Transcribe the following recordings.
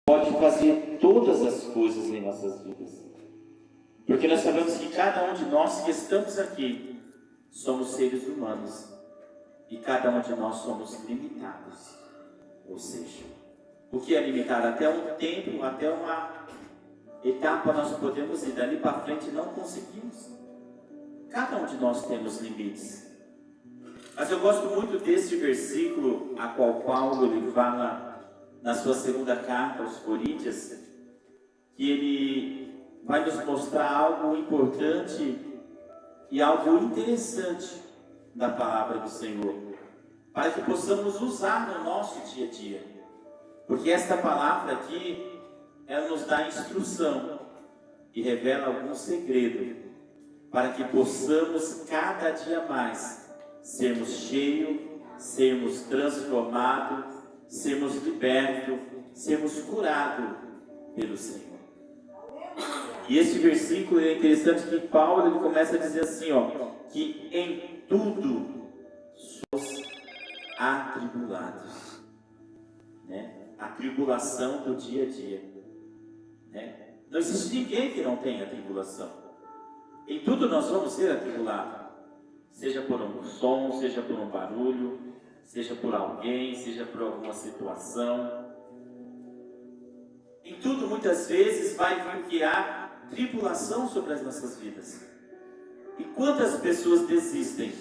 pode fazer todas as coisas em nossas vidas. Porque nós sabemos que cada um de nós que estamos aqui somos seres humanos. E cada um de nós somos limitados. Ou seja, o que é limitado? Até um tempo, até uma etapa nós podemos ir, dali para frente não conseguimos. Cada um de nós temos limites. Mas eu gosto muito desse versículo a qual Paulo ele fala na sua segunda carta aos Coríntios, que ele vai nos mostrar algo importante e algo interessante da palavra do Senhor, para que possamos usar no nosso dia a dia. Porque esta palavra aqui, ela nos dá instrução e revela algum segredo, para que possamos cada dia mais sermos cheios, sermos transformados, sermos libertos, sermos curados pelo Senhor. E esse versículo é interessante que Paulo ele começa a dizer assim, que em tudo somos atribulados, né? A tribulação do dia a dia, né? Não existe ninguém que não tenha tribulação. Em tudo nós vamos ser atribulados, seja por um som, seja por um barulho, seja por alguém, seja por alguma situação. Em tudo muitas vezes vai vir que há tribulação sobre as nossas vidas. E quantas pessoas desistem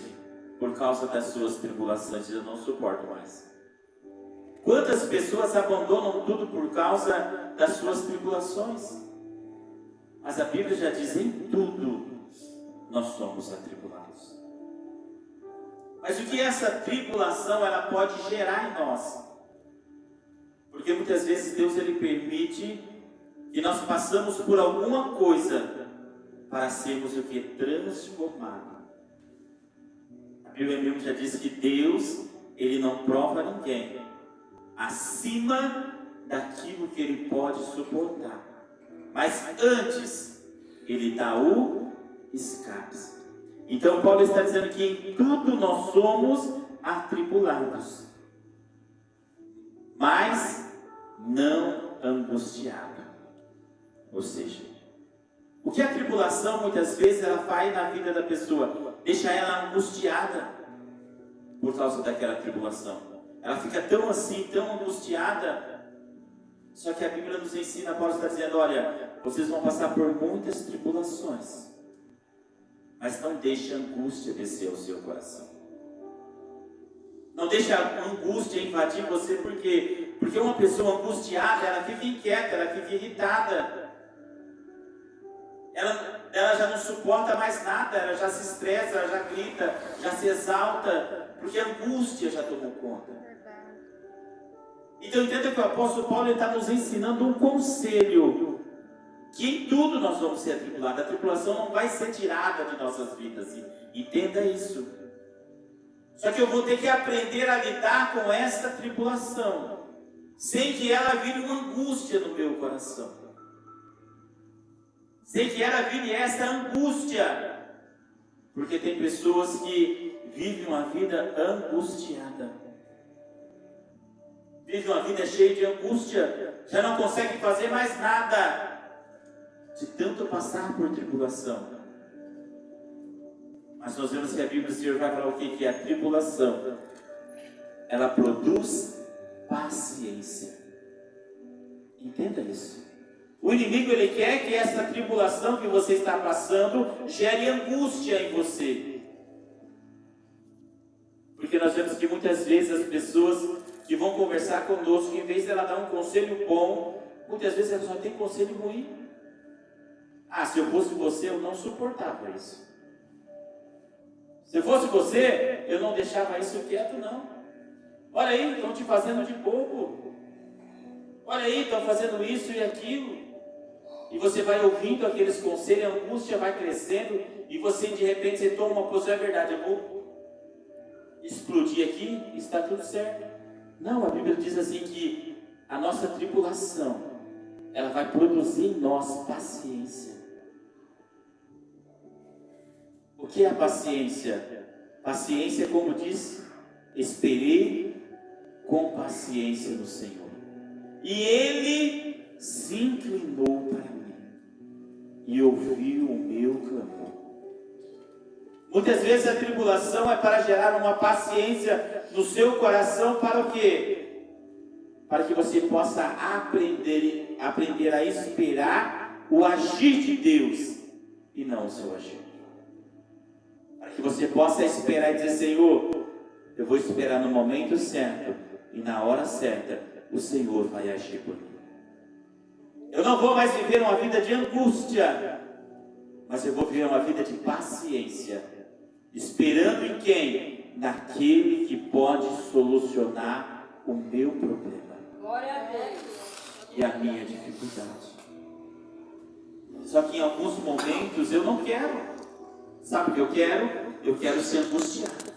por causa das suas tribulações e eu não suporto mais? Quantas pessoas abandonam tudo por causa das suas tribulações? Mas a Bíblia já diz, em tudo nós somos atribulados. Mas o que essa tribulação ela pode gerar em nós? Porque muitas vezes Deus ele permite que nós passamos por alguma coisa para sermos o que? Transformados. A Bíblia mesmo já diz que Deus ele não prova ninguém acima daquilo que ele pode suportar. Mas antes, ele dá o escape. Então Paulo está dizendo que em tudo nós somos atribulados, mas não angustiados. Ou seja, o que a tribulação muitas vezes ela faz na vida da pessoa? Deixa ela angustiada por causa daquela tribulação. Ela fica tão assim, tão angustiada. Só que a Bíblia nos ensina, Paulo está dizendo, olha, vocês vão passar por muitas tribulações, mas não deixe a angústia descer ao seu coração. Não deixe a angústia invadir você, porque uma pessoa angustiada, ela fica inquieta, ela fica irritada. Ela já não suporta mais nada, ela já se estressa, ela já grita, já se exalta, porque a angústia já tomou conta. Então entenda que o apóstolo Paulo está nos ensinando um conselho, que em tudo nós vamos ser atribulados. A tribulação não vai ser tirada de nossas vidas, entenda isso. Só que eu vou ter que aprender a lidar com esta tribulação, sem que ela vire uma angústia no meu coração, sem que ela vire essa angústia, porque tem pessoas que vivem uma vida angustiada, vivem uma vida cheia de angústia, já não conseguem fazer mais nada, de tanto passar por tribulação. Mas nós vemos que a Bíblia do Senhor vai falar o que? Que a tribulação, ela produz paciência. Entenda isso. O inimigo ele quer que essa tribulação que você está passando gere angústia em você. Porque nós vemos que muitas vezes as pessoas que vão conversar conosco, em vez de ela dar um conselho bom, muitas vezes ela só tem conselho ruim. Se eu fosse você, eu não suportava isso. Se eu fosse você, eu não deixava isso quieto, não. Olha aí, estão te fazendo de bobo. Olha aí, estão fazendo isso e aquilo. E você vai ouvindo aqueles conselhos, a angústia vai crescendo, e você de repente você toma uma posição, é verdade, eu vou explodir aqui, está tudo certo. Não, a Bíblia diz assim que a nossa tribulação, ela vai produzir em nós paciência. O que é a paciência? Paciência, como diz, esperei com paciência no Senhor, e Ele se inclinou para mim e ouviu o meu clamor. Muitas vezes a tribulação é para gerar uma paciência no seu coração, para o quê? Para que você possa aprender a esperar o agir de Deus e não o seu agir. Para que você possa esperar e dizer: Senhor, eu vou esperar no momento certo e na hora certa o Senhor vai agir por mim. Eu não vou mais viver uma vida de angústia, mas eu vou viver uma vida de paciência, esperando em quem? Naquele que pode solucionar o meu problema. Glória a Deus. E a minha dificuldade. Só que em alguns momentos eu não quero. Sabe o que eu quero? Eu quero ser angustiado.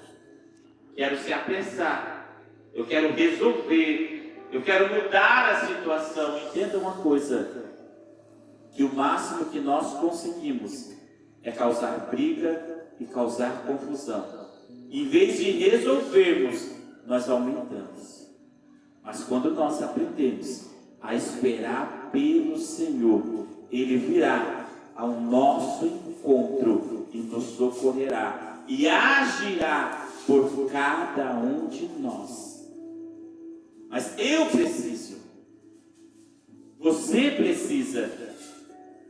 Quero ser apressado. Eu quero resolver. Eu quero mudar a situação. Entenda uma coisa: que o máximo que nós conseguimos é causar briga e causar confusão. Em vez de resolvermos, nós aumentamos. Mas quando nós aprendemos a esperar pelo Senhor, Ele virá ao nosso encontro e nos socorrerá e agirá por cada um de nós. Mas eu preciso, você precisa,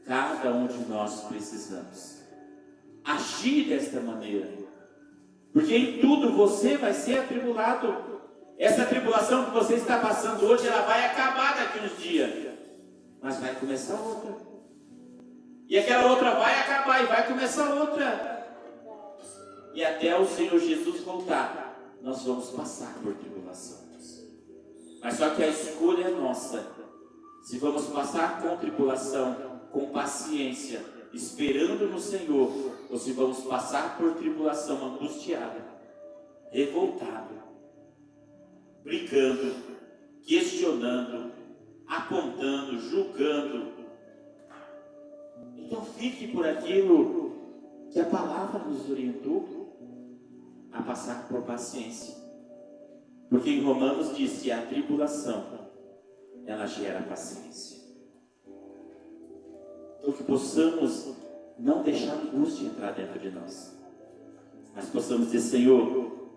cada um de nós precisamos agir desta maneira, porque em tudo você vai ser atribulado. Essa tribulação que você está passando hoje, ela vai acabar daqui uns dias, mas vai começar outra, e aquela outra vai acabar e vai começar outra, e até o Senhor Jesus voltar, nós vamos passar por tribulação. Mas só que a escolha é nossa, se vamos passar com tribulação, com paciência, esperando no Senhor, ou se vamos passar por tribulação angustiada, revoltado, brigando, questionando, apontando, julgando. Então fique por aquilo que a palavra nos orientou a passar por paciência. Porque em Romanos diz que a tribulação, ela gera paciência. Então que possamos não deixar a angústia entrar dentro de nós, mas possamos dizer: Senhor,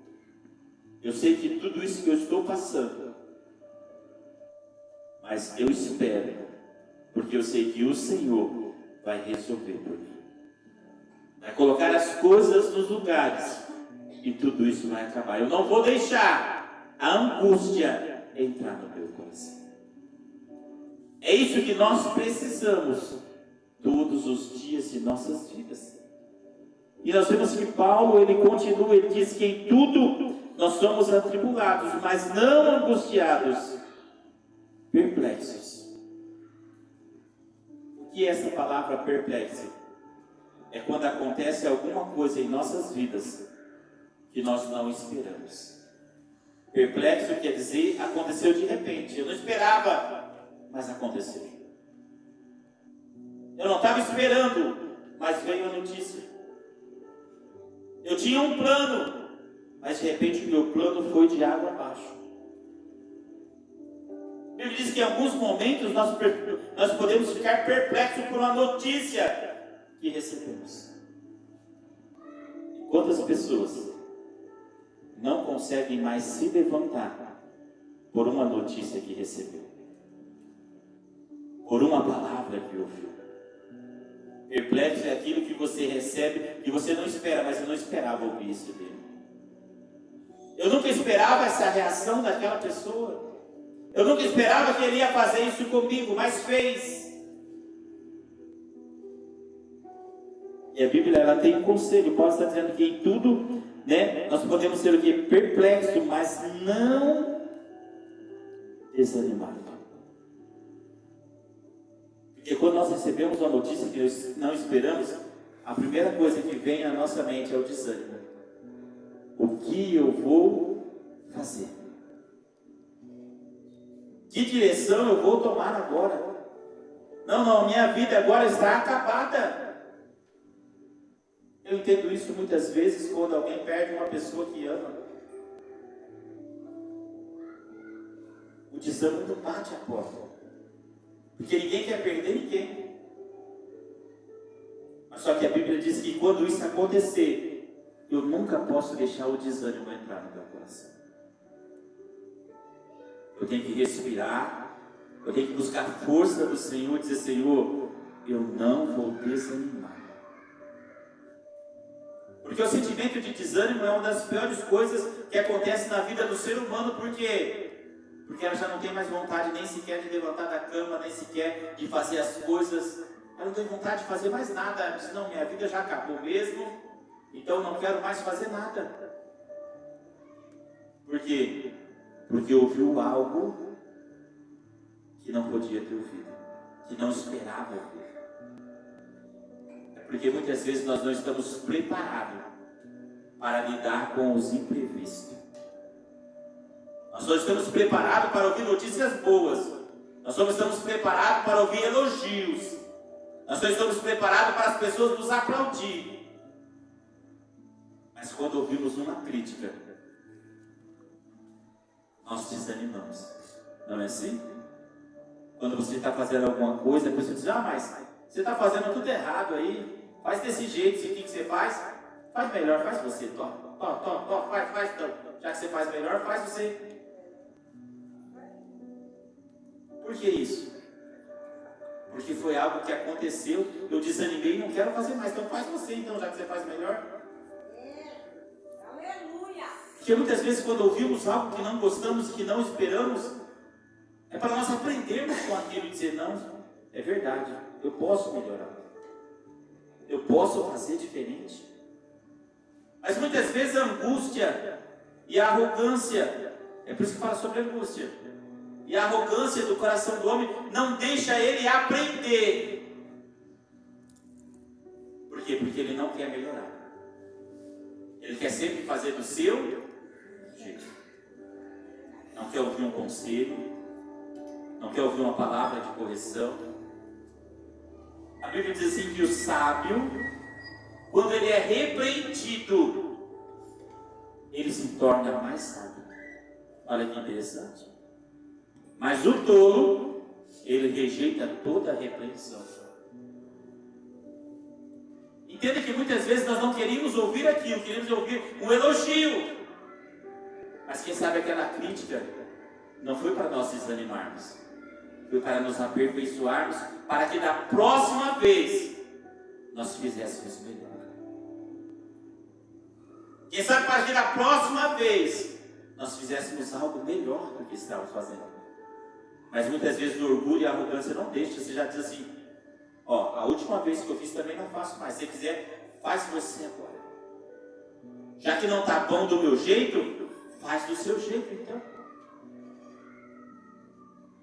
eu sei que tudo isso que eu estou passando, mas eu espero, porque eu sei que o Senhor vai resolver por mim, vai colocar as coisas nos lugares, e tudo isso vai acabar. Eu não vou deixar a angústia entrar no meu coração. É isso que nós precisamos todos os dias de nossas vidas. E nós vemos que Paulo, ele continua, ele diz que em tudo nós somos atribulados, mas não angustiados, perplexos. O que é essa palavra perplexo? É quando acontece alguma coisa em nossas vidas que nós não esperamos. Perplexo quer dizer, aconteceu de repente. Eu não esperava, mas aconteceu. Eu não estava esperando, mas veio a notícia. Eu tinha um plano, mas de repente o meu plano foi de água abaixo. A Bíblia diz que em alguns momentos nós podemos ficar perplexos por uma notícia que recebemos. Quantas pessoas não conseguem mais se levantar por uma notícia que recebeu, por uma palavra que ouviu? Perplexo é aquilo que você recebe, que você não espera, mas eu não esperava ouvir isso dele. Eu nunca esperava essa reação daquela pessoa. Eu nunca esperava que ele ia fazer isso comigo, mas fez. E a Bíblia, ela tem um conselho. Paulo está dizendo que em tudo, nós podemos ser o quê? Perplexo, mas não desanimado. Porque quando nós recebemos uma notícia que nós não esperamos, a primeira coisa que vem à nossa mente é o desânimo. O que eu vou fazer? Que direção eu vou tomar agora? Não, minha vida agora está acabada. Eu entendo isso muitas vezes quando alguém perde uma pessoa que ama. O desânimo bate a porta. Porque ninguém quer perder ninguém. Mas só que a Bíblia diz que quando isso acontecer, eu nunca posso deixar o desânimo entrar no meu coração. Eu tenho que respirar, eu tenho que buscar a força do Senhor e dizer: Senhor, eu não vou desanimar. Porque o sentimento de desânimo é uma das piores coisas que acontece na vida do ser humano. Por quê? Porque ela já não tem mais vontade nem sequer de levantar da cama, nem sequer de fazer as coisas. Ela não tem vontade de fazer mais nada. Ela diz: não, minha vida já acabou mesmo, então não quero mais fazer nada. Por quê? Porque ouviu algo que não podia ter ouvido, que não esperava ouvir. Porque muitas vezes nós não estamos preparados para lidar com os imprevistos. Nós não estamos preparados para ouvir notícias boas. Nós não estamos preparados para ouvir elogios. Nós não estamos preparados para as pessoas nos aplaudir. Mas quando ouvimos uma crítica, nós desanimamos. Não é assim? Quando você está fazendo alguma coisa, a pessoa diz: ah, mas você está fazendo tudo errado aí. Faz desse jeito. O que você faz? Faz melhor, faz você. Faz então. Já que você faz melhor, faz você. Por que isso? Porque foi algo que aconteceu, eu desanimei e não quero fazer mais. Então faz você então, já que você faz melhor. Aleluia! Porque muitas vezes quando ouvimos algo que não gostamos e que não esperamos, é para nós aprendermos com aquilo e dizer: não, é verdade, eu posso melhorar. Eu posso fazer diferente. Mas muitas vezes a angústia e a arrogância, é por isso que fala sobre a angústia, e a arrogância do coração do homem não deixa ele aprender. Por quê? Porque ele não quer melhorar. Ele quer sempre fazer do seu jeito. Não quer ouvir um conselho, não quer ouvir uma palavra de correção. A Bíblia diz assim que o sábio, quando ele é repreendido, ele se torna mais sábio. Olha que interessante. Mas o tolo, ele rejeita toda a repreensão. Entenda que muitas vezes nós não queríamos ouvir aquilo, queríamos ouvir um elogio. Mas quem sabe aquela crítica não foi para nós desanimarmos, foi para nos aperfeiçoarmos, para que da próxima vez nós fizéssemos melhor. Quem sabe para que da próxima vez nós fizéssemos algo melhor do que estávamos fazendo. Mas muitas vezes o orgulho e a arrogância não deixam. Você já diz assim: ó, a última vez que eu fiz também não faço mais. Se você quiser, faz você agora. Já que não está bom do meu jeito, faz do seu jeito então.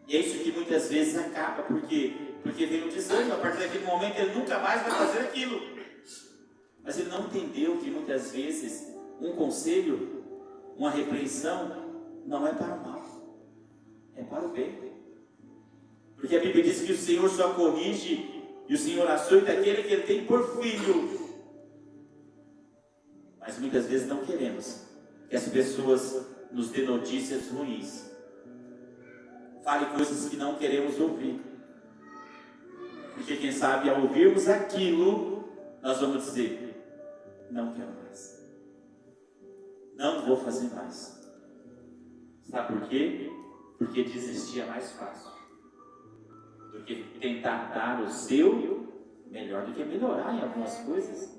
E é isso que muitas vezes acaba, porque vem o desânimo. A partir daquele momento ele nunca mais vai fazer aquilo. Mas ele não entendeu que muitas vezes um conselho, uma repreensão, não é para o mal, é para o bem. Porque a Bíblia diz que o Senhor só corrige e o Senhor açoita aquele que ele tem por filho. Mas muitas vezes não queremos que as pessoas nos dê notícias ruins, fale coisas que não queremos ouvir. Porque quem sabe ao ouvirmos aquilo, nós vamos dizer: não quero mais, não vou fazer mais. Sabe por quê? Porque desistir é mais fácil do que tentar dar o seu melhor, do que melhorar em algumas coisas.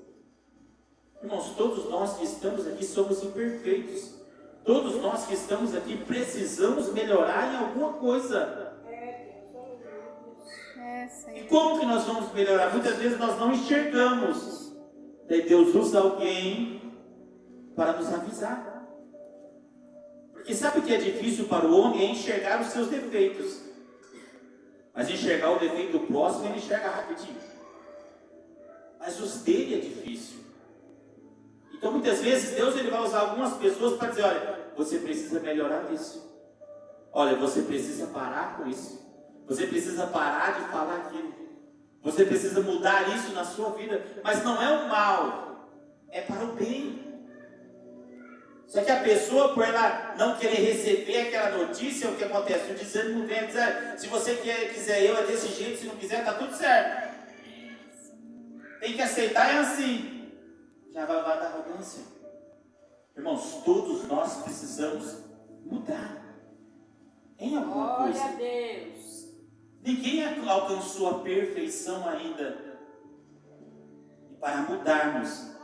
Irmãos, todos nós que estamos aqui somos imperfeitos. Todos nós que estamos aqui precisamos melhorar em alguma coisa. E como que nós vamos melhorar? Muitas vezes nós não enxergamos. Daí Deus usa alguém para nos avisar. Porque sabe o que é difícil para o homem? É enxergar os seus defeitos. Mas enxergar o defeito do próximo, ele enxerga rapidinho. Mas os dele é difícil. Então muitas vezes Deus ele vai usar algumas pessoas para dizer: olha, você precisa melhorar isso. Olha, você precisa parar com isso. Você precisa parar de falar aquilo. Você precisa mudar isso na sua vida. Mas não é o mal, é para o bem. Só que a pessoa, por ela não querer receber aquela notícia, o que acontece? O desânimo vem a dizer, se você quiser eu, é desse jeito, se não quiser, está tudo certo. Tem que aceitar, é assim. Já vai lá da arrogância. Irmãos, todos nós precisamos mudar em alguma coisa. Glória a Deus. Ninguém alcançou a perfeição ainda. E para mudarmos,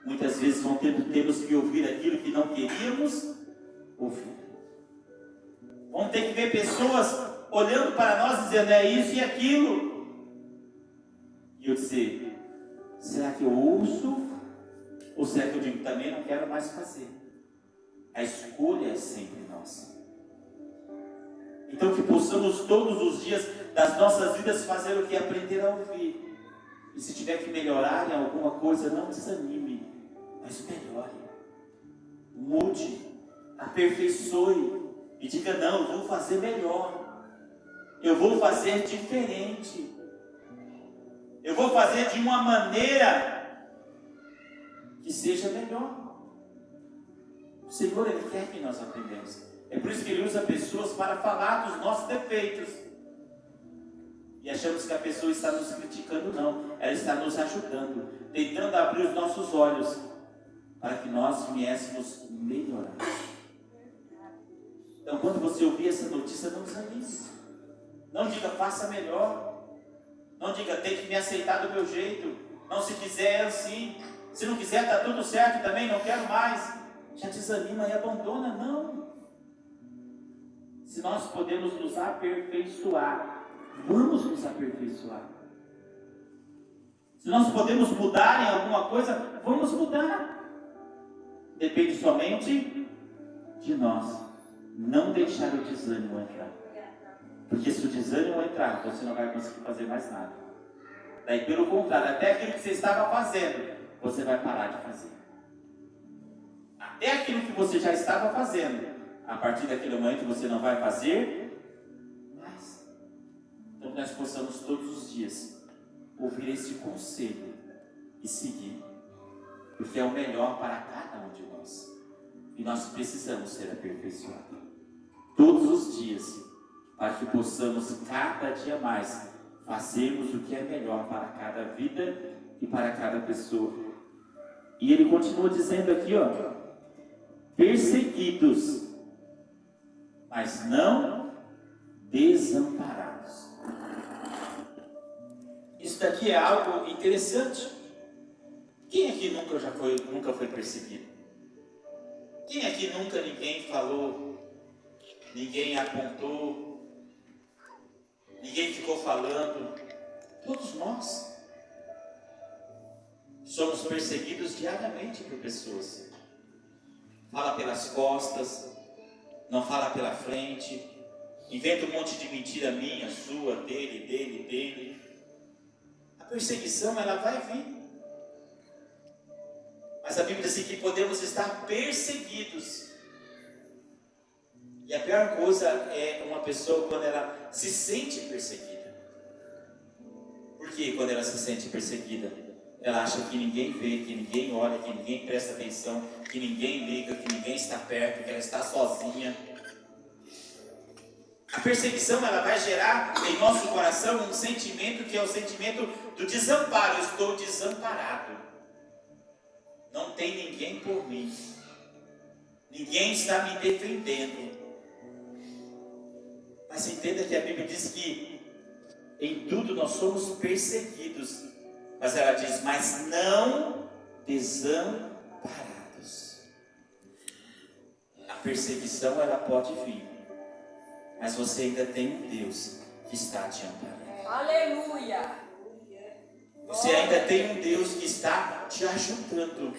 muitas vezes temos que ouvir aquilo que não queríamos ouvir. Vamos ter que ver pessoas olhando para nós dizendo é isso e aquilo. E eu dizer, será que eu ouço? Ou será que eu digo, também não quero mais fazer? A escolha é sempre nossa. Então que possamos todos os dias das nossas vidas fazer o que? Aprender a ouvir. E se tiver que melhorar em alguma coisa, não desanime, mas melhore. Mude, aperfeiçoe e diga, não, eu vou fazer melhor. Eu vou fazer diferente. Eu vou fazer de uma maneira que seja melhor. O Senhor, Ele quer que nós aprendamos. É por isso que Ele usa pessoas para falar dos nossos defeitos. E achamos que a pessoa está nos criticando, não. Ela está nos ajudando, tentando abrir os nossos olhos para que nós viéssemos melhorar. Então, quando você ouvir essa notícia, não desanime. Não diga, faça melhor. Não diga, tem que me aceitar do meu jeito. Não, se quiser, é assim. Se não quiser, está tudo certo também, não quero mais. Já desanima e abandona, não. Se nós podemos nos aperfeiçoar, vamos nos aperfeiçoar. Se nós podemos mudar em alguma coisa, vamos mudar. Depende somente de nós. Não deixar o desânimo entrar. Porque se o desânimo entrar, você não vai conseguir fazer mais nada. Daí, pelo contrário, até aquilo que você estava fazendo, você vai parar de fazer. Até aquilo que você já estava fazendo, a partir daquele momento você não vai fazer mais. Então que nós possamos todos os dias ouvir esse conselho e seguir. Porque é o melhor para cada um de nós. E nós precisamos ser aperfeiçoados. Todos os dias, para que possamos cada dia mais fazermos o que é melhor para cada vida e para cada pessoa. E ele continua dizendo aqui, perseguidos, mas não desamparados. Isso daqui é algo interessante. Quem aqui nunca foi perseguido? Quem aqui nunca ninguém falou, ninguém apontou, ninguém ficou falando? Todos nós somos perseguidos diariamente por pessoas. Fala pelas costas, não fala pela frente, inventa um monte de mentira minha, sua, dele. A perseguição, ela vai vir. Mas a Bíblia diz que podemos estar perseguidos. E a pior coisa é uma pessoa quando ela se sente perseguida. Por que quando ela se sente perseguida? Ela acha que ninguém vê, que ninguém olha, que ninguém presta atenção, que ninguém liga, que ninguém está perto, que ela está sozinha. A perseguição, ela vai gerar em nosso coração um sentimento que é o sentimento do desamparo. Eu estou desamparado. Não tem ninguém por mim. Ninguém está me defendendo. Mas entenda que a Bíblia diz que em tudo nós somos perseguidos. Mas ela diz, mas não desamparados. A perseguição, ela pode vir. Mas você ainda tem um Deus que está te amparando. Aleluia! Você ainda tem um Deus que está te ajudando.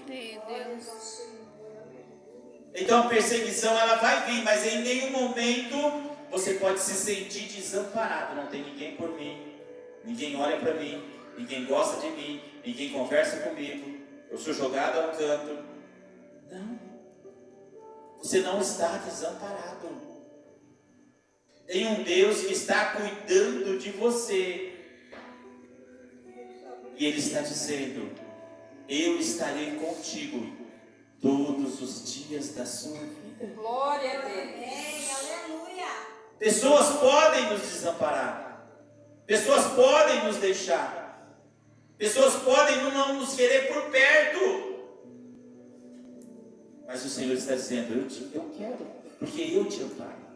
Então a perseguição, ela vai vir, mas em nenhum momento você pode se sentir desamparado. Não tem ninguém por mim, ninguém olha para mim, ninguém gosta de mim, ninguém conversa comigo, eu sou jogado ao canto. Não, você não está desamparado. Tem um Deus que está cuidando de você. E Ele está dizendo, eu estarei contigo todos os dias da sua vida. Glória a Deus. Amém, aleluia. Pessoas podem nos desamparar. Pessoas podem nos deixar. Pessoas podem não nos querer por perto. Mas o Senhor está dizendo, eu quero, porque eu te amparo.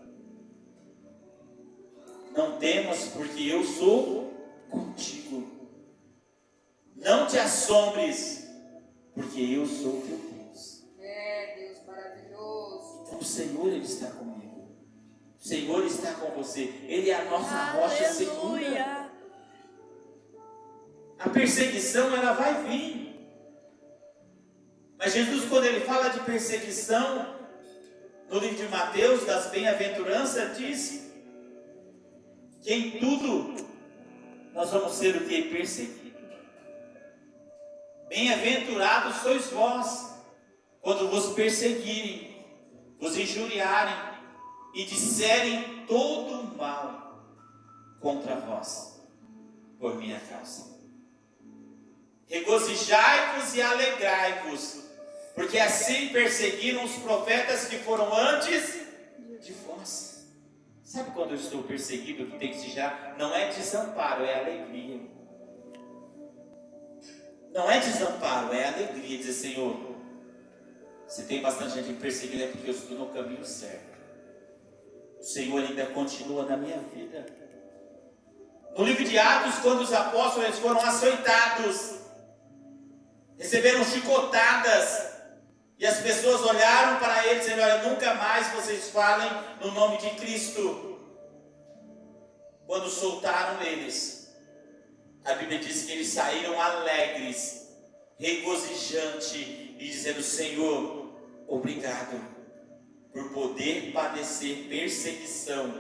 Não temas, porque eu sou contigo. Não te assombres, porque eu sou teu Deus. É, Deus maravilhoso. Então o Senhor, Ele está comigo. O Senhor está com você. Ele é a nossa rocha segura. A perseguição, ela vai vir. Mas Jesus, quando Ele fala de perseguição, no livro de Mateus, das bem-aventuranças, diz que em tudo nós vamos ser o que? Perseguidos. Bem-aventurados sois vós, quando vos perseguirem, vos injuriarem e disserem todo o mal contra vós, por minha causa. Regozijai-vos e alegrai-vos, porque assim perseguiram os profetas que foram antes de vós. Sabe quando eu estou perseguido, que tem que se já não é desamparo, é alegria. Não é desamparo, é alegria. Dizer, Senhor, se tem bastante gente perseguida é porque eu estou no caminho certo. O Senhor ainda continua na minha vida. No livro de Atos, quando os apóstolos eles foram açoitados, receberam chicotadas, e as pessoas olharam para eles e disseram, olha, nunca mais vocês falem no nome de Cristo. Quando soltaram eles, a Bíblia diz que eles saíram alegres, regozijantes, e dizendo, Senhor, obrigado por poder padecer perseguição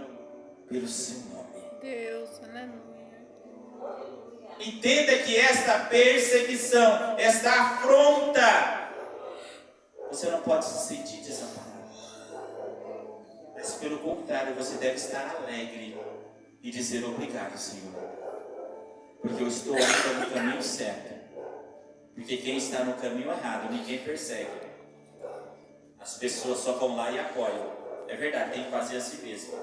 pelo seu nome. Deus, aleluia. Entenda que esta perseguição, esta afronta, você não pode se sentir desamparado. Mas pelo contrário, você deve estar alegre e dizer obrigado, Senhor. Porque eu estou ainda no caminho certo. Porque quem está no caminho errado, ninguém persegue. As pessoas só vão lá e apoiam. É verdade, tem que fazer assim mesmo.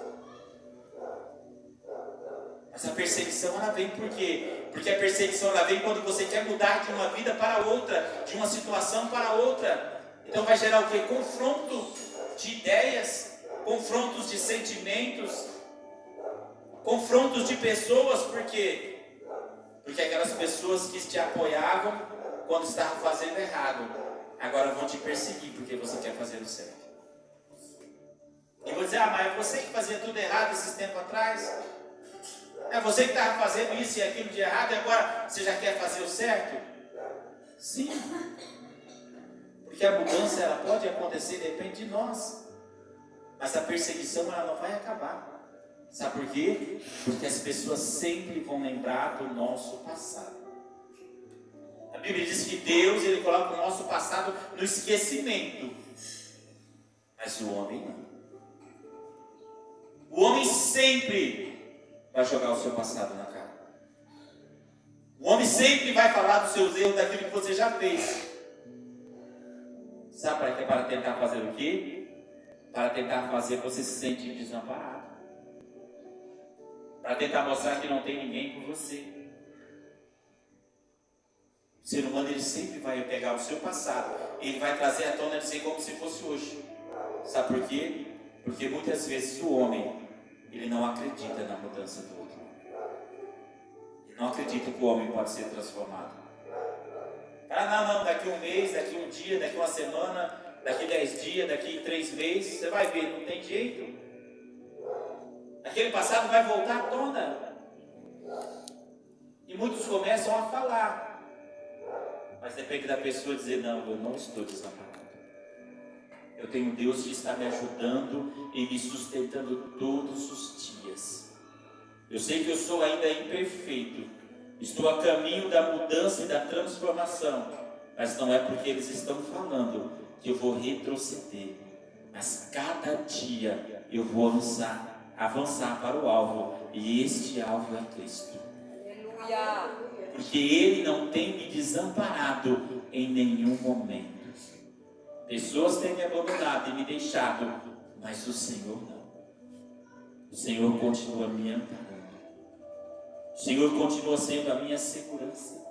Mas a perseguição, ela vem por quê? Porque a perseguição, ela vem quando você quer mudar de uma vida para outra, de uma situação para outra. Então vai gerar o quê? Confronto de ideias, confrontos de sentimentos, confrontos de pessoas. Por quê? Porque aquelas pessoas que te apoiavam quando estavam fazendo errado, agora vão te perseguir porque você quer fazer o certo. E vou dizer, mas é você que fazia tudo errado esses tempos atrás? É você que estava fazendo isso e aquilo de errado e agora você já quer fazer o certo? Sim. Porque a mudança, ela pode acontecer, depende de nós. Mas a perseguição, ela não vai acabar. Sabe por quê? Porque as pessoas sempre vão lembrar do nosso passado. A Bíblia diz que Deus, Ele coloca o nosso passado no esquecimento. Mas o homem não. O homem sempre vai jogar o seu passado na cara. O homem sempre vai falar dos seus erros, daquilo que você já fez. Sabe para quê? Para tentar fazer o quê? Para tentar fazer você se sentir desamparado. Para tentar mostrar que não tem ninguém por você. O ser humano, ele sempre vai pegar o seu passado, ele vai trazer à tona de si como se fosse hoje. Sabe por quê? Porque muitas vezes o homem, ele não acredita na mudança do outro. Ele não acredita que o homem pode ser transformado. Ah, não, daqui um mês, daqui um dia, daqui uma semana, daqui 10 dias, daqui 3 meses, você vai ver, não tem jeito. Aquele passado vai voltar à tona. E muitos começam a falar. Mas depende da pessoa dizer, não, eu não estou desamparado. Eu tenho Deus que está me ajudando e me sustentando todos os dias. Eu sei que eu sou ainda imperfeito. Estou a caminho da mudança e da transformação. Mas não é porque eles estão falando que eu vou retroceder. Mas cada dia eu vou avançar para o alvo. E este alvo é Cristo. Aleluia. Porque Ele não tem me desamparado em nenhum momento. Pessoas têm me abandonado e me deixado, mas o Senhor não. O Senhor continua me amparando. O Senhor continua sendo a minha segurança.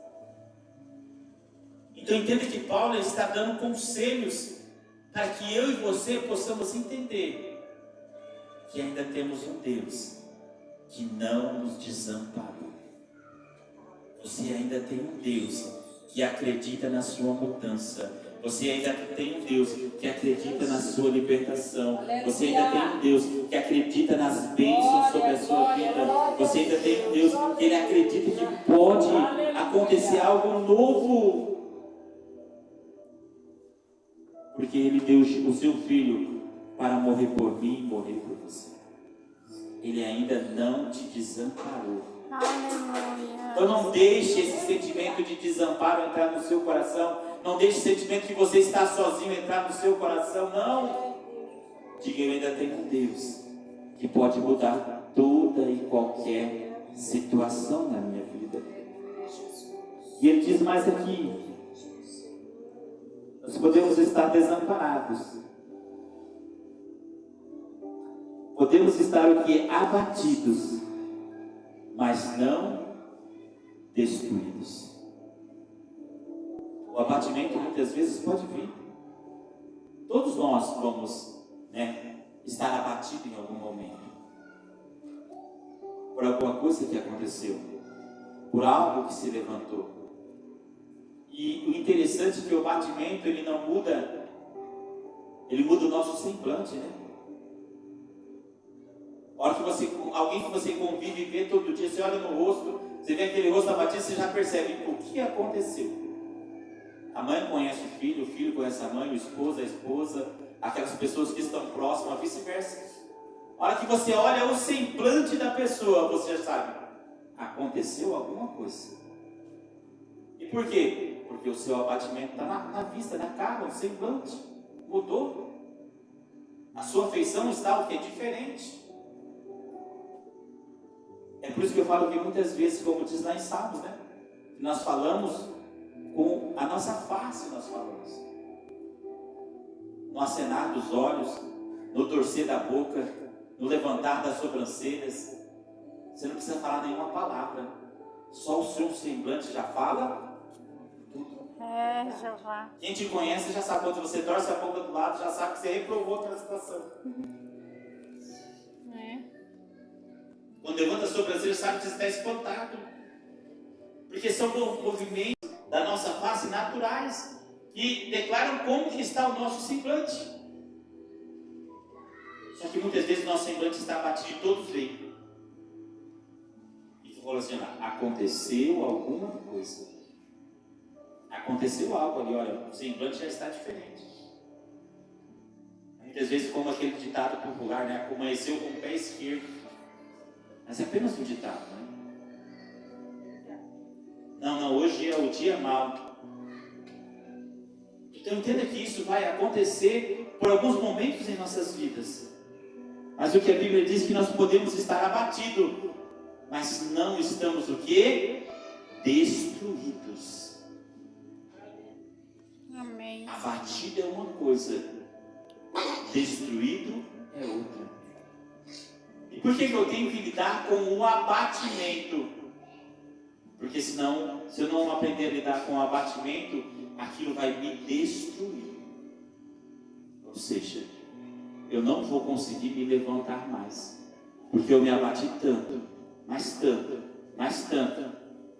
Então entenda que Paulo está dando conselhos para que eu e você possamos entender que ainda temos um Deus que não nos desamparou. Você ainda tem um Deus que acredita na sua mudança. Você ainda tem um Deus que acredita na sua libertação. Você ainda tem um Deus que acredita nas bênçãos sobre a sua vida. Você ainda tem um Deus que ele acredita que pode acontecer algo novo. Porque ele deu o seu filho para morrer por mim e morrer por você. Ele ainda não te desamparou. Aleluia. Então não deixe esse sentimento de desamparo entrar no seu coração. Não deixe o sentimento que você está sozinho entrar no seu coração. Não. Diga, eu ainda tenho um Deus que pode mudar toda e qualquer situação na minha vida. E ele diz mais aqui: nós podemos estar desamparados. Podemos estar o que? Abatidos, mas não destruídos. O abatimento muitas vezes pode vir. Todos nós vamos, estar abatidos em algum momento. Por alguma coisa que aconteceu. Por algo que se levantou. E o interessante é que o abatimento, ele não muda. Ele muda o nosso semblante, né? A hora que alguém que você convive e vê todo dia, você olha no rosto, você vê aquele rosto abatido, você já percebe o que aconteceu. A mãe conhece o filho conhece a mãe, o esposo, a esposa, aquelas pessoas que estão próximas, vice-versa. A hora que você olha o semblante da pessoa, você já sabe, aconteceu alguma coisa. E por quê? Porque o seu abatimento está na vista, na cara, no semblante. Mudou. A sua feição está o que? Diferente. É por isso que eu falo que muitas vezes, como diz lá em Salmos, nós falamos com a nossa face, nós falamos. No acenar dos olhos, no torcer da boca, no levantar das sobrancelhas. Você não precisa falar nenhuma palavra. Só o seu semblante já fala tudo. Jeová. Quem te conhece já sabe, quando você torce a boca do lado, já sabe que você reprovou aquela situação. Quando levanta a sobrancelha, sabe que você está espantado. Porque são movimentos da nossa face naturais que declaram como que está o nosso semblante. Só que muitas vezes o nosso semblante está abatido e todos veem. E tu falou assim, aconteceu alguma coisa. Aconteceu algo ali, olha, o semblante já está diferente. Muitas vezes, como aquele ditado popular, amanheceu com o pé esquerdo. Mas é apenas um ditado, Não, hoje é o dia mau. Então entenda que isso vai acontecer por alguns momentos em nossas vidas. Mas o que a Bíblia diz é que nós podemos estar abatidos, mas não estamos o quê? Destruídos. Amém. Abatido é uma coisa, destruído é outra. E por que eu tenho que lidar com o abatimento? Porque senão, se eu não aprender a lidar com o abatimento, aquilo vai me destruir. Ou seja, eu não vou conseguir me levantar mais. Porque eu me abati tanto, mas tanto, mas tanto,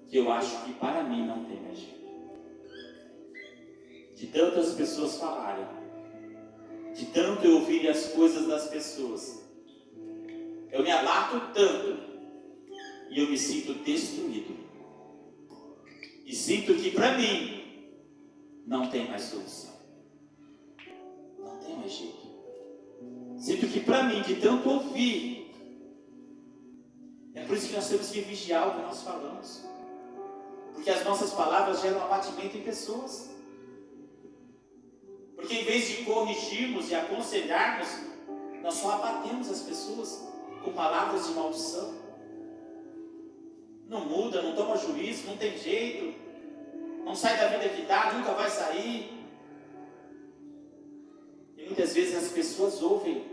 que eu acho que para mim não tem mais jeito. De tantas pessoas falarem, de tanto eu ouvir as coisas das pessoas, eu me abato tanto e eu me sinto destruído. E sinto que para mim não tem mais solução. Não tem mais jeito. Sinto que para mim, de tanto ouvir, é por isso que nós temos que vigiar o que nós falamos. Porque as nossas palavras geram abatimento em pessoas. Porque em vez de corrigirmos e aconselharmos, nós só abatemos as pessoas com palavras de maldição. Não muda, não toma juízo, não tem jeito, não sai da vida que dá, nunca vai sair. muitas vezes as pessoas ouvem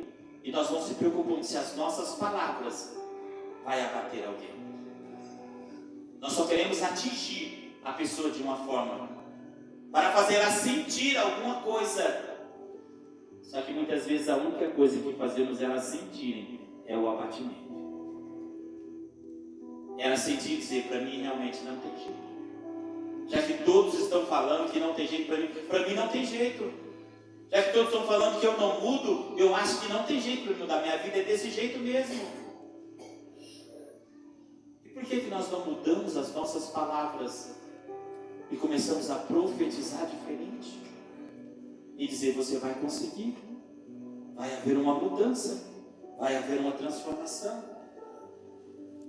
e nós não se preocupamos se as nossas palavras vai abater alguém. Nós só queremos atingir a pessoa de uma forma, para fazer ela sentir alguma coisa. Só que muitas vezes a única coisa que fazemos elas sentirem é o abatimento. Ela sentir e dizer, para mim realmente não tem jeito. Já que todos estão falando que não tem jeito para mim não tem jeito. Já que todos estão falando que eu não mudo, eu acho que não tem jeito para mudar. Minha vida é desse jeito mesmo. E por que nós não mudamos as nossas palavras e começamos a profetizar diferente? E dizer, você vai conseguir. Vai haver uma mudança. Vai haver uma transformação.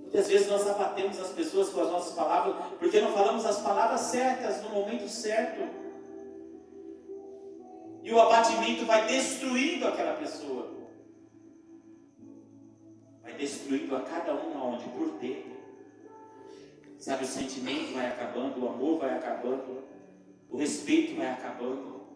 Muitas vezes nós abatemos as pessoas com as nossas palavras, porque não falamos as palavras certas no momento certo. E o abatimento vai destruindo aquela pessoa. Vai destruindo a cada um aonde? Por dentro. Sabe, o sentimento vai acabando, o amor vai acabando, o respeito vai acabando.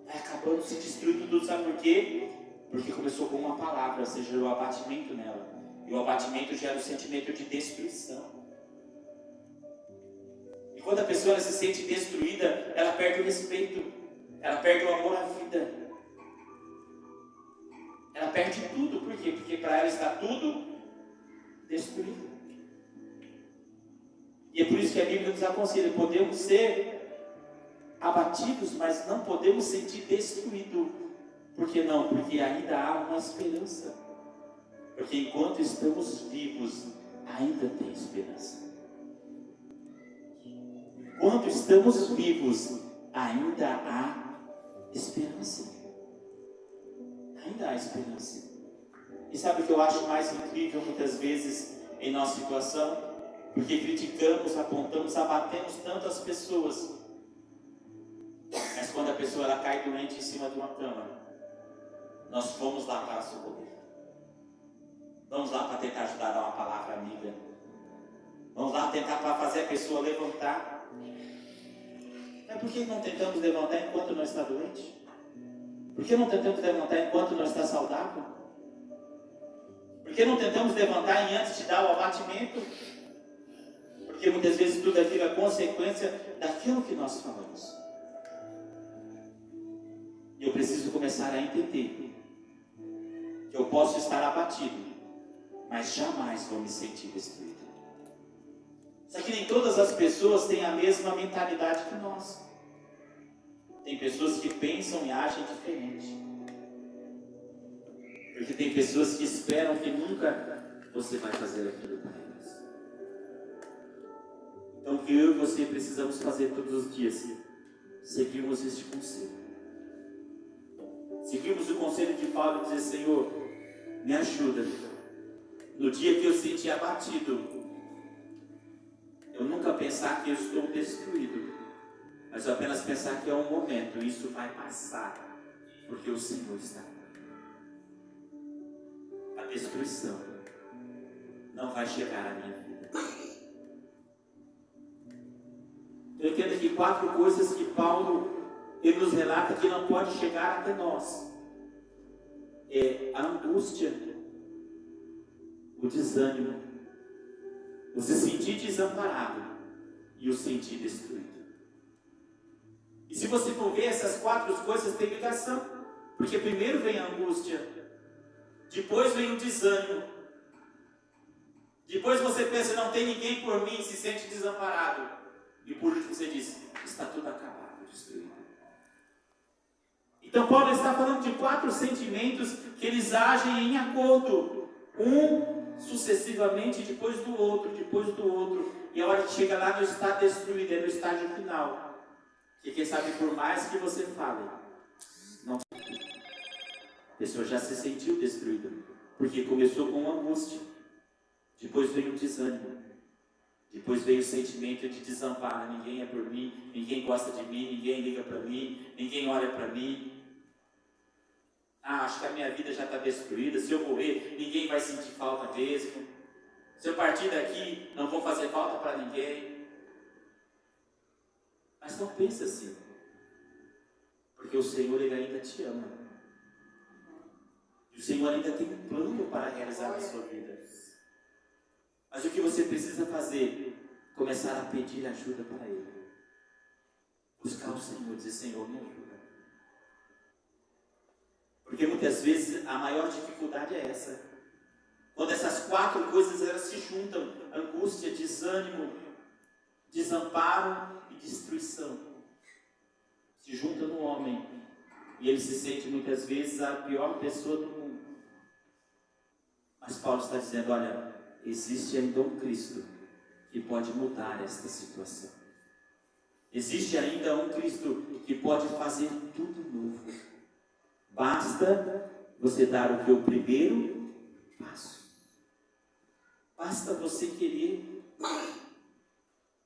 Vai acabando, se destruindo tudo. Sabe por quê? Porque começou com uma palavra, você gerou abatimento nela. E o abatimento gera o sentimento de destruição. E quando a pessoa se sente destruída, ela perde o respeito, ela perde o amor à vida. Ela perde tudo. Por quê? Porque para ela está tudo destruído. E é por isso que a Bíblia nos aconselha, podemos ser abatidos, mas não podemos sentir destruído. Por que não? Porque ainda há uma esperança. Porque enquanto estamos vivos, ainda tem esperança. Enquanto estamos vivos, ainda há esperança. Ainda há esperança. E sabe o que eu acho mais incrível muitas vezes em nossa situação? Porque criticamos, apontamos, abatemos tanto as pessoas. Mas quando a pessoa ela cai doente em cima de uma cama, nós fomos lá para socorrer. Vamos lá para tentar ajudar a dar uma palavra amiga. Vamos lá tentar para fazer a pessoa levantar. Mas por que não tentamos levantar enquanto não está doente? Por que não tentamos levantar enquanto não está saudável? Por que não tentamos levantar antes de dar o abatimento? Porque muitas vezes tudo aquilo é consequência daquilo que nós falamos. E eu preciso começar a entender que eu posso estar abatido, mas jamais vou me sentir destruído. Só que nem todas as pessoas têm a mesma mentalidade que nós. Tem pessoas que pensam e agem diferente. Porque tem pessoas que esperam que nunca você vai fazer aquilo para eles. Então o que eu e você precisamos fazer todos os dias? Seguirmos este conselho. Seguimos o conselho de Paulo e dizer, Senhor, me ajuda. No dia que eu sentir abatido, eu nunca pensar que eu estou destruído, mas eu apenas pensar que é um momento, e isso vai passar, porque o Senhor está. A destruição não vai chegar à minha vida. Eu entendo aqui 4 coisas que Paulo ele nos relata que não pode chegar até nós. É a angústia, o desânimo, o se sentir desamparado e o sentir destruído. E se você for ver, essas 4 coisas têm ligação, porque primeiro vem a angústia, depois vem o desânimo, depois você pensa, não tem ninguém por mim, se sente desamparado, e por último você diz, está tudo acabado, destruído. Então Paulo está falando de 4 sentimentos que eles agem em acordo, um sucessivamente depois do outro, e a hora que chega lá não está destruído, é no estágio final. E quem sabe por mais que você fale, não, a pessoa já se sentiu destruída, porque começou com uma angústia, depois veio o desânimo, depois veio o sentimento de desamparo, ninguém é por mim, ninguém gosta de mim, ninguém liga para mim, ninguém olha para mim. Acho que a minha vida já está destruída, se eu morrer, ninguém vai sentir falta mesmo. Se eu partir daqui, não vou fazer falta para ninguém. Mas não pense assim. Porque o Senhor, Ele ainda te ama. E o Senhor ainda tem um plano para realizar na sua vida. Mas o que você precisa fazer? Começar a pedir ajuda para Ele. Buscar o Senhor, dizer: Senhor, me ajuda. Porque muitas vezes a maior dificuldade é essa. Quando essas 4 coisas elas se juntam: angústia, desânimo, desamparo e destruição. Se juntam no homem e ele se sente muitas vezes a pior pessoa do mundo. Mas Paulo está dizendo: olha, existe ainda um Cristo que pode mudar esta situação. Existe ainda um Cristo que pode fazer tudo novo. Basta você dar o que? O primeiro passo. Basta você querer.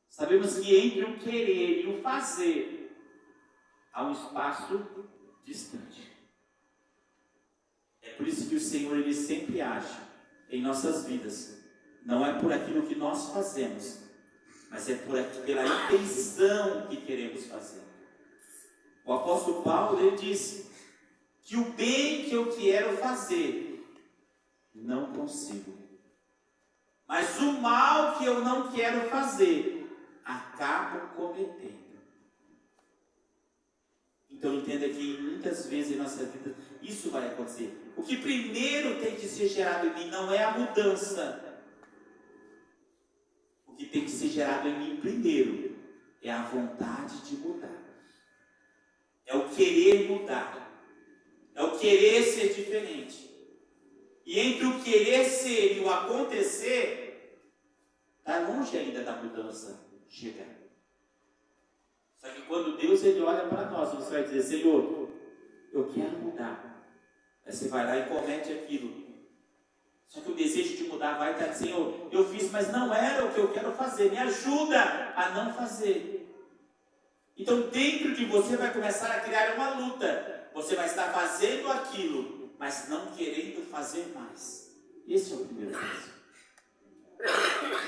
Sabemos que entre o querer e o fazer há um espaço distante. É por isso que o Senhor, Ele sempre age em nossas vidas. Não é por aquilo que nós fazemos, mas é pela intenção que queremos fazer. O apóstolo Paulo, ele disse que o bem que eu quero fazer, não consigo. Mas o mal que eu não quero fazer, acabo cometendo. Então entenda que muitas vezes em nossa vida isso vai acontecer. O que primeiro tem que ser gerado em mim não é a mudança. O que tem que ser gerado em mim primeiro é a vontade de mudar. É o querer mudar. É o querer ser diferente. E entre o querer ser e o acontecer, está longe ainda da mudança chegar. Só que quando Deus, Ele olha para nós, você vai dizer: Senhor, eu quero mudar. Aí você vai lá e comete aquilo. Só que o desejo de mudar vai estar: Senhor, eu fiz, mas não era o que eu quero fazer. Me ajuda a não fazer. Então dentro de você vai começar a criar uma luta. Você vai estar fazendo aquilo, mas não querendo fazer mais. Esse é o primeiro passo.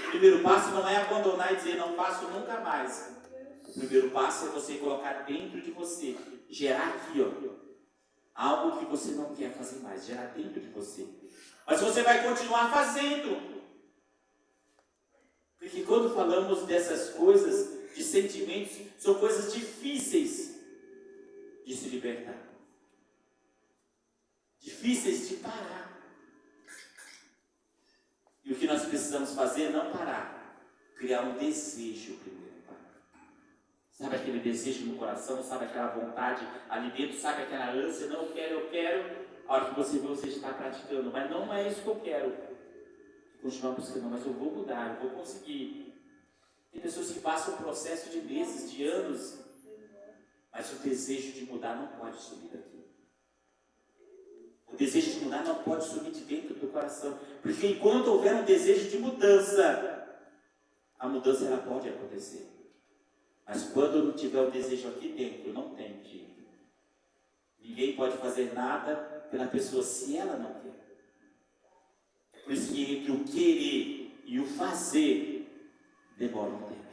O primeiro passo não é abandonar e dizer: não faço nunca mais. O primeiro passo é você colocar dentro de você, gerar aqui, algo que você não quer fazer mais, gerar dentro de você. Mas você vai continuar fazendo. Porque quando falamos dessas coisas, de sentimentos, são coisas difíceis de se libertar. Difíceis de parar. E o que nós precisamos fazer é não parar. Criar um desejo primeiro. Sabe aquele desejo no coração? Sabe aquela vontade ali dentro? Sabe aquela ânsia? Não, eu quero. A hora que você vê, você está praticando. Mas não é isso que eu quero. Continuar buscando, mas eu vou mudar, eu vou conseguir. Tem pessoas que passam um processo de meses, de anos. Mas o desejo de mudar não pode sumir daqui. O desejo de mudar não pode sumir de dentro do coração. Porque enquanto houver um desejo de mudança, a mudança ela pode acontecer. Mas quando não tiver o desejo aqui dentro, não tem jeito. Ninguém pode fazer nada pela pessoa se ela não quer. É por isso que entre o querer e o fazer, demora um tempo.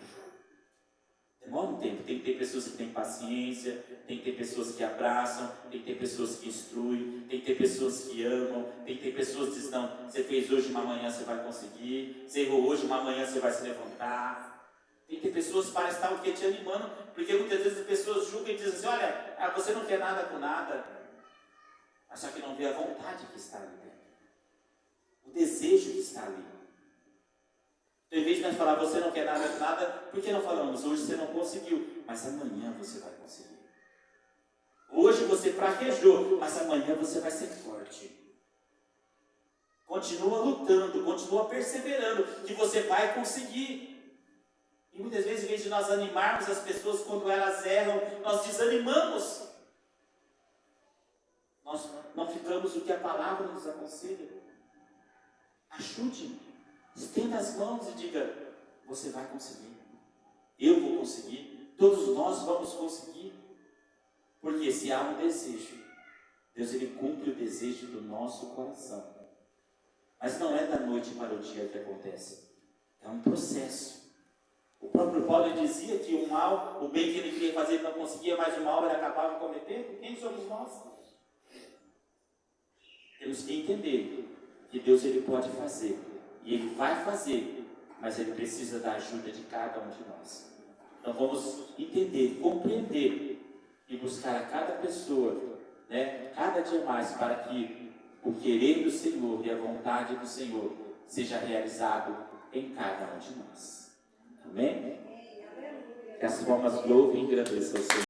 Demora um tempo. Tem que ter pessoas que têm paciência, tem que ter pessoas que abraçam, tem que ter pessoas que instruem, tem que ter pessoas que amam, tem que ter pessoas que dizem: não, você fez hoje, uma manhã você vai conseguir, você errou hoje, uma manhã você vai se levantar. Tem que ter pessoas para estar o que? Te animando, porque muitas vezes as pessoas julgam e dizem assim: olha, você não quer nada com nada, mas só que não vê a vontade que está ali dentro, o desejo que está ali. Então, em vez de nós falar: você não quer nada com nada, por que não falamos: hoje você não conseguiu, mas amanhã você vai conseguir. Hoje você fraquejou, mas amanhã você vai ser forte. Continua lutando, continua perseverando, que você vai conseguir. E muitas vezes, em vez de nós animarmos as pessoas quando elas erram, nós desanimamos. Nós não ficamos o que a palavra nos aconselha. Ajude, estenda as mãos e diga: você vai conseguir. Eu vou conseguir. Todos nós vamos conseguir. Porque se há um desejo, Deus ele cumpre o desejo do nosso coração. Mas não é da noite para o dia que acontece. É um processo. O próprio Paulo dizia que o mal, o bem que ele queria fazer, ele não conseguia, mas o mal ele acabava cometendo. Quem somos nós? Temos que entender que Deus ele pode fazer, e Ele vai fazer, mas Ele precisa da ajuda de cada um de nós. Então vamos entender, compreender e buscar a cada pessoa, né, cada dia mais, para que o querer do Senhor e a vontade do Senhor seja realizado em cada um de nós. Amém? Que as formas louvem e engrandeçam o Senhor.